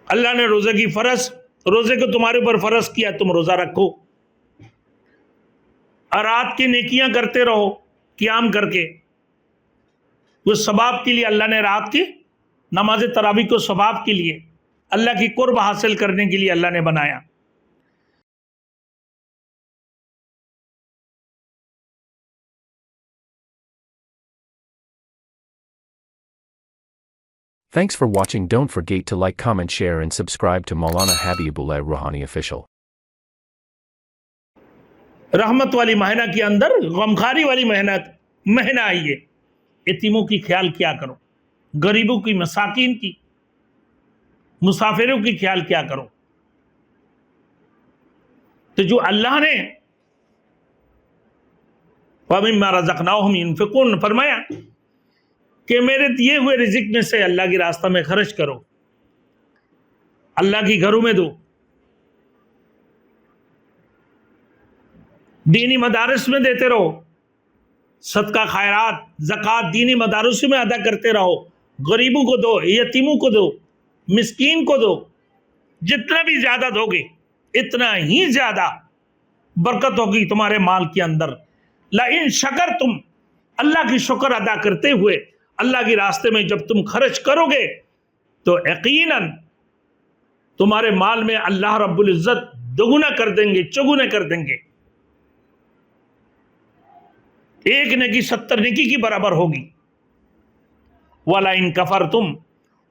اللہ نے روزے کی روزے کو تمہارے اوپر فرض کیا، تم روزہ رکھو اور رات کی نیکیاں کرتے رہو قیام کر کے، وہ ثواب کے لیے اللہ نے رات کی نماز تراویح کو ثواب کے لیے، اللہ کی قرب حاصل کرنے کے لیے اللہ نے بنایا۔ Thanks for watching. Don't forget to like, comment, share and subscribe to Maulana Habibullah Rouhani Official. رحمت والی مہینہ کے اندر غمخاری والی مہینہ آئیے، یتیموں کی خیال کیا کرو، غریبوں کی، مساکین کی، مسافروں کی خیال کیا کرو۔ تو جو اللہ نے وَمِمَّا رَزَقْنَاهُمْ يُنْفِقُونَ فرمایا کہ میرے دیے ہوئے رزق میں سے اللہ کی راستہ میں خرچ کرو، اللہ کی گھروں میں دو، دینی مدارس میں دیتے رہو، صدقہ خیرات زکوٰۃ دینی مدارس میں ادا کرتے رہو، غریبوں کو دو، یتیموں کو دو، مسکین کو دو، جتنا بھی زیادہ دو گے اتنا ہی زیادہ برکت ہوگی تمہارے مال کے اندر۔ لَإِن شَكَرْتُمْ، اللہ کی شکر ادا کرتے ہوئے اللہ کے راستے میں جب تم خرچ کرو گے تو یقیناً تمہارے مال میں اللہ رب العزت دگنا کر دیں گے، چگنا کر دیں گے، ایک نیکی 70 نیکی کی برابر ہوگی۔ وَلَئِن كَفَرْتُمْ،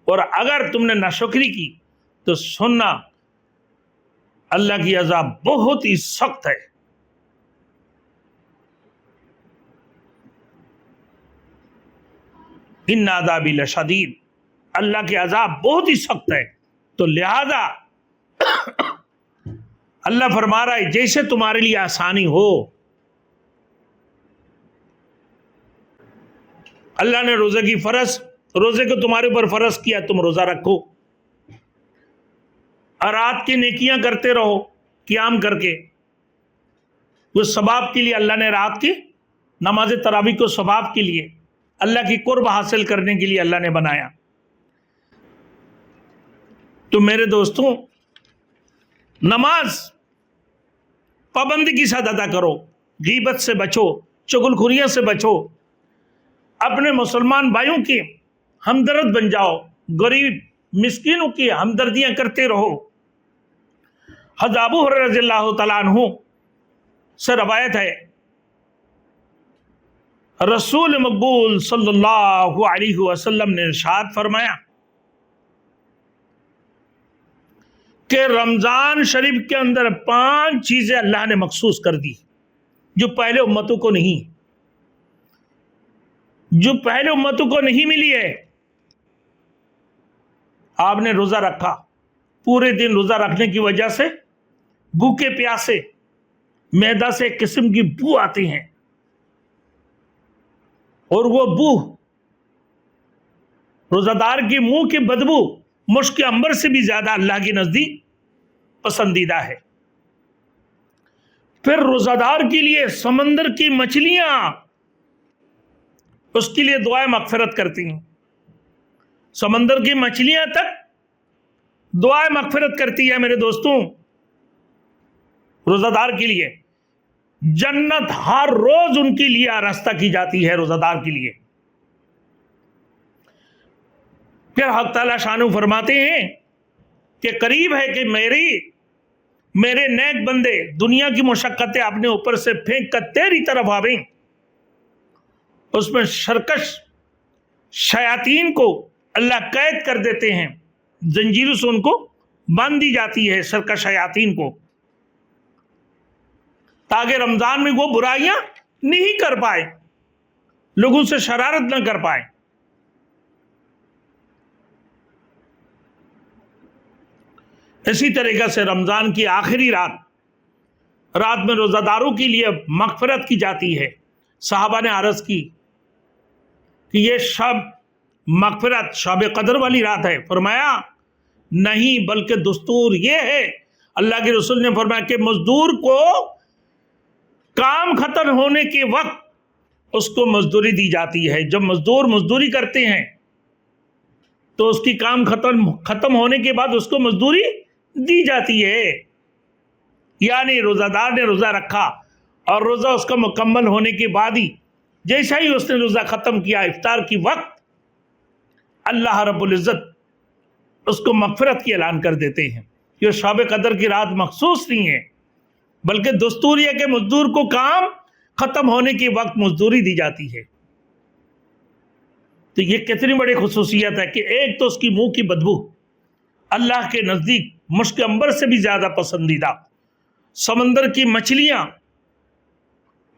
اور اگر تم نے ناشکری کی تو سننا اللہ کی عذاب بہت ہی سخت ہے۔ ان عذابی لشدید، اللہ کے عذاب بہت ہی سخت ہے۔ تو لہذا اللہ فرما رہا ہے جیسے تمہارے لیے آسانی ہو، اللہ نے روزے کی روزے کو تمہارے اوپر فرض کیا، تم روزہ رکھو اور رات کی نیکیاں کرتے رہو قیام کر کے، وہ ثواب کے لیے اللہ نے رات کی نماز تراویح کو ثواب کے لیے، اللہ کی قرب حاصل کرنے کے لیے اللہ نے بنایا۔ تو میرے دوستوں، نماز پابندی کے ساتھ ادا کرو، غیبت سے بچو، چغلخوریوں سے بچو، اپنے مسلمان بھائیوں کی ہمدرد بن جاؤ، غریب مسکینوں کی ہمدردیاں کرتے رہو۔ حضرت ابو ہریرہ رضی اللہ تعالیٰ عنہ سے روایت ہے، رسول مقبول صلی اللہ علیہ وسلم نے ارشاد فرمایا کہ رمضان شریف کے اندر 5 چیزیں اللہ نے مخصوص کر دی جو پہلے امتوں کو نہیں ملی ہے۔ آپ نے روزہ رکھا، پورے دن روزہ رکھنے کی وجہ سے بھوکے پیاسے معدہ سے ایک قسم کی بو آتی ہیں، اور وہ بو روزہ دار کی منہ کی بدبو مشک عنبر سے بھی زیادہ اللہ کے نزدیک پسندیدہ ہے۔ پھر روزہ دار کے لیے سمندر کی مچھلیاں اس کے لیے دعائیں مغفرت کرتی ہیں، سمندر کی مچھلیاں تک دعائیں مغفرت کرتی ہے۔ میرے دوستوں، روزہ دار کے لیے جنت ہر روز ان کے لیے آراستہ کی جاتی ہے، روزہ دار کے لیے۔ پھر حق تعالیٰ شانہ فرماتے ہیں کہ قریب ہے کہ میرے نیک بندے دنیا کی مشقتیں اپنے اوپر سے پھینک کر تیری طرف آویں، اس میں سرکش شیاطین کو اللہ قید کر دیتے ہیں، زنجیروں سے ان کو باندھ دی جاتی ہے سرکش شیاطین کو، تاکہ رمضان میں وہ برائیاں نہیں کر پائے، لوگوں سے شرارت نہ کر پائے۔ اسی طریقے سے رمضان کی آخری رات میں روزہ داروں کے لیے مغفرت کی جاتی ہے۔ صحابہ نے عرض کی کہ یہ شب مغفرت، شب قدر والی رات ہے؟ فرمایا نہیں، بلکہ دستور یہ ہے، اللہ کے رسول نے فرمایا کہ مزدور کو کام ختم ہونے کے وقت اس کو مزدوری دی جاتی ہے۔ جب مزدور مزدوری کرتے ہیں تو اس کی کام ختم ہونے کے بعد اس کو مزدوری دی جاتی ہے. یعنی روزہ دار نے روزہ رکھا اور روزہ اس کا مکمل ہونے کے بعد ہی جیسا ہی اس نے روزہ ختم کیا افطار کی وقت اللہ رب العزت اس کو مغفرت کی اعلان کر دیتے ہیں. یہ شب قدر کی رات مخصوص نہیں ہے بلکہ دستور یہ کہ مزدور کو کام ختم ہونے کے وقت مزدوری دی جاتی ہے. تو یہ کتنی بڑی خصوصیت ہے کہ ایک تو اس کی منہ کی بدبو اللہ کے نزدیک مشک عنبر سے بھی زیادہ پسندیدہ، سمندر کی مچھلیاں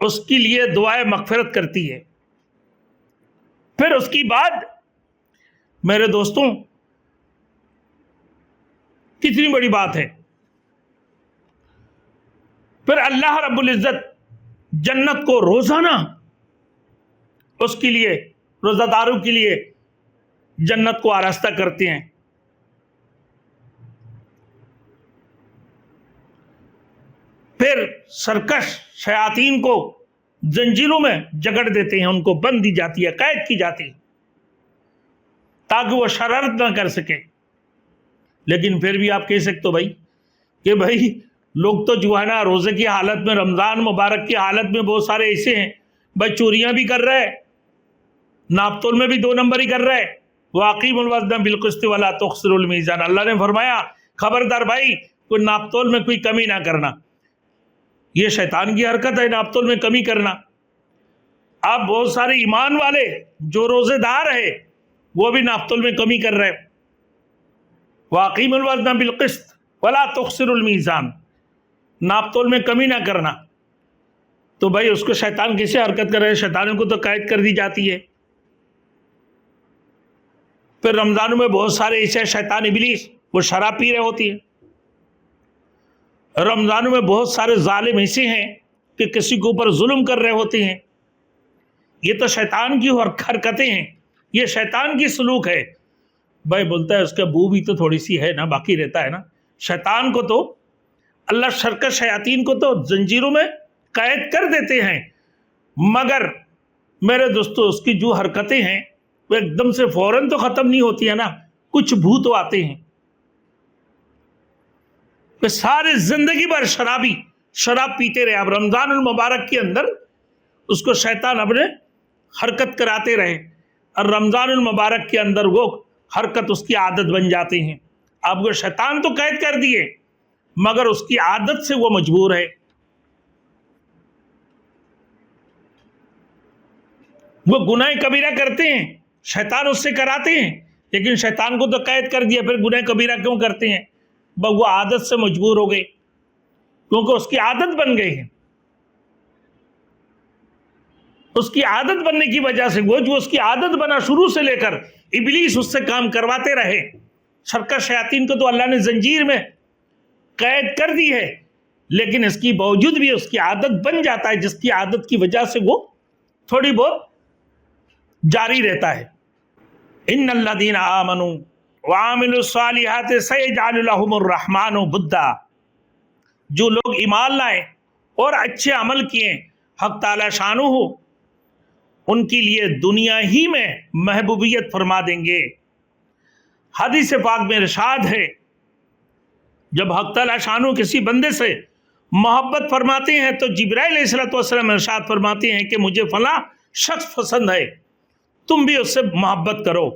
اس کے لیے دعائے مغفرت کرتی ہے. پھر اس کی بعد میرے دوستوں کتنی بڑی بات ہے، پھر اللہ رب العزت جنت کو روزانہ اس کے لیے روزہ داروں کے لیے جنت کو آراستہ کرتے ہیں. پھر سرکش شیاطین کو زنجیروں میں جکڑ دیتے ہیں، ان کو بند دی جاتی ہے، قید کی جاتی ہے تاکہ وہ شرارت نہ کر سکے. لیکن پھر بھی آپ کہہ سکتے ہو کہ بھائی لوگ تو جو ہے نا روزے کی حالت میں، رمضان مبارک کی حالت میں بہت سارے ایسے ہیں بھائی چوریاں بھی کر رہے، ناپ تول میں بھی 2 نمبر ہی کر رہے. وَأَقِیمُوا الْوَزْنَ بِالْقِسْطِ وَلَا تُخْسِرُوا الْمِیزَانَ. اللہ نے فرمایا خبردار بھائی کوئی ناپ تول میں کوئی کمی نہ کرنا. یہ شیطان کی حرکت ہے ناپ تول میں کمی کرنا. اب بہت سارے ایمان والے جو روزے دار ہیں وہ بھی ناپ تول میں کمی کر رہے. وَأَقِیمُوا الْوَزْنَ بِالْقِسْطِ وَلَا تُخْسِرُوا الْمِیزَانَ. ناپ تول میں کمی نہ کرنا. تو بھائی اس کو شیطان کیسے حرکت کر رہے ہیں؟ شیطانوں کو تو قید کر دی جاتی ہے. پھر رمضانوں میں بہت سارے ایسے شیطان ابلیس وہ شراب پی رہے ہوتی ہیں. رمضانوں میں بہت سارے ظالم ایسے ہیں کہ کسی کے اوپر ظلم کر رہے ہوتے ہیں. یہ تو شیطان کی حرکتیں ہیں، یہ شیطان کی سلوک ہے. بھائی بولتا ہے اس کا بو بھی تو تھوڑی سی ہے نا، باقی رہتا ہے نا. شیطان کو تو اللہ سرکش شیاطین کو تو زنجیروں میں قید کر دیتے ہیں، مگر میرے دوستو اس کی جو حرکتیں ہیں وہ ایک دم سے فوراً تو ختم نہیں ہوتی ہے نا. کچھ بھوت تو آتے ہیں کہ سارے زندگی بھر شراب پیتے رہے. اب رمضان المبارک کے اندر اس کو شیطان اپنے حرکت کراتے رہے اور رمضان المبارک کے اندر وہ حرکت اس کی عادت بن جاتے ہیں. اب وہ شیطان تو قید کر دیے مگر اس کی عادت سے وہ مجبور ہے. وہ گناہ کبیرہ کرتے ہیں، شیطان اس سے کراتے ہیں، لیکن شیطان کو تو قید کر دیا، پھر گناہ کبیرہ کیوں کرتے ہیں؟ وہ عادت سے مجبور ہو گئے کیونکہ اس کی عادت بن گئی ہے. اس کی عادت بننے کی وجہ سے وہ جو اس کی عادت بنا شروع سے لے کر ابلیس اس سے کام کرواتے رہے. سرکش شیاطین کو تو اللہ نے زنجیر میں قید کر دی ہے، لیکن اس کی باوجود بھی اس کی عادت بن جاتا ہے، جس کی عادت کی وجہ سے وہ تھوڑی بہت جاری رہتا ہے. ان الذین آمنوا وعاملوا الصالحات سیجعل لهم الرحمن ودا. جو لوگ ایمان لائے اور اچھے عمل کیے حق تعالی شانہ ہو ان کے لیے دنیا ہی میں محبوبیت فرما دیں گے. حدیث پاک میں ارشاد ہے جب حق تعالی شانہ کسی بندے سے محبت فرماتے ہیں تو جبرائیل علیہ السلام ارشاد فرماتے ہیں کہ مجھے فلاں شخص پسند ہے، تم بھی اس سے محبت کرو،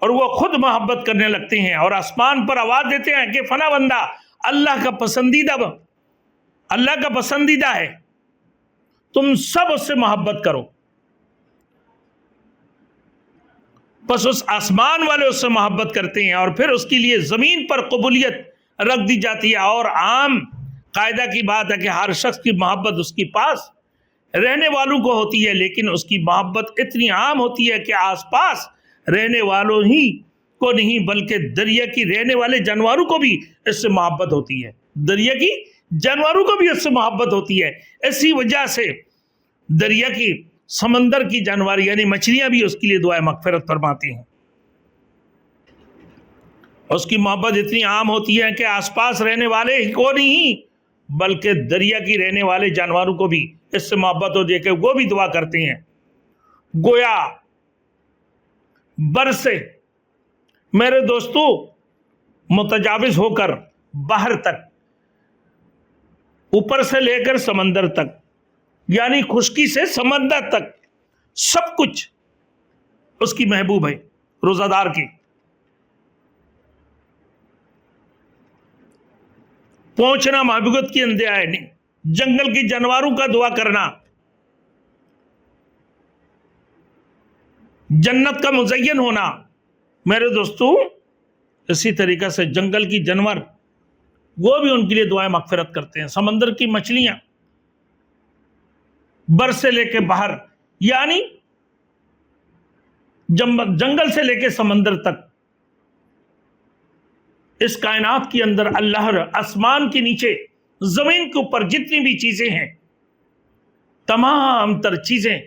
اور وہ خود محبت کرنے لگتے ہیں اور آسمان پر آواز دیتے ہیں کہ فلاں بندہ اللہ کا پسندیدہ ہے، تم سب اس سے محبت کرو. بس اس آسمان والے اس سے محبت کرتے ہیں اور پھر اس کے لیے زمین پر قبولیت رکھ دی جاتی ہے. اور عام قاعدہ کی بات ہے کہ ہر شخص کی محبت اس کے پاس رہنے والوں کو ہوتی ہے، لیکن اس کی محبت اتنی عام ہوتی ہے کہ آس پاس رہنے والوں ہی کو نہیں بلکہ دریا کی رہنے والے جانوروں کو بھی اس سے محبت ہوتی ہے. دریا کی جانوروں کو بھی اس سے محبت ہوتی ہے. اسی وجہ سے دریا کی سمندر کی جانور یعنی مچھلیاں بھی اس کے لیے دعائے مغفرت فرماتی ہیں. اس کی محبت اتنی عام ہوتی ہے کہ آس پاس رہنے والے ہی کو نہیں بلکہ دریا کی رہنے والے جانوروں کو بھی اس سے محبت ہو جائے کہ وہ بھی دعا کرتے ہیں. گویا برسے میرے دوستو متجاوز ہو کر باہر تک، اوپر سے لے کر سمندر تک، یعنی خشکی سے سمندر تک سب کچھ اس کی محبوب ہے، روزہ دار کی۔ پہنچنا محبوبیت کی اندھے آئے نہیں، جنگل کی جانوروں کا دعا کرنا، جنت کا مزین ہونا۔ میرے دوستو اسی طریقہ سے جنگل کی جانور وہ بھی ان کے لیے دعائیں مغفرت کرتے ہیں، سمندر کی مچھلیاں بر سے لے کے باہر، یعنی جنگل سے لے کے سمندر تک، اس کائنات کے اندر اللہ، آسمان کے نیچے، زمین کے اوپر جتنی بھی چیزیں ہیں، تمام تر چیزیں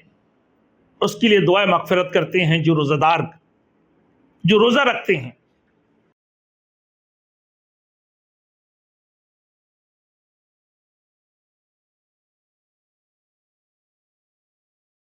اس کے لیے دعائیں مغفرت کرتے ہیں جو روزہ دار، جو روزہ رکھتے ہیں۔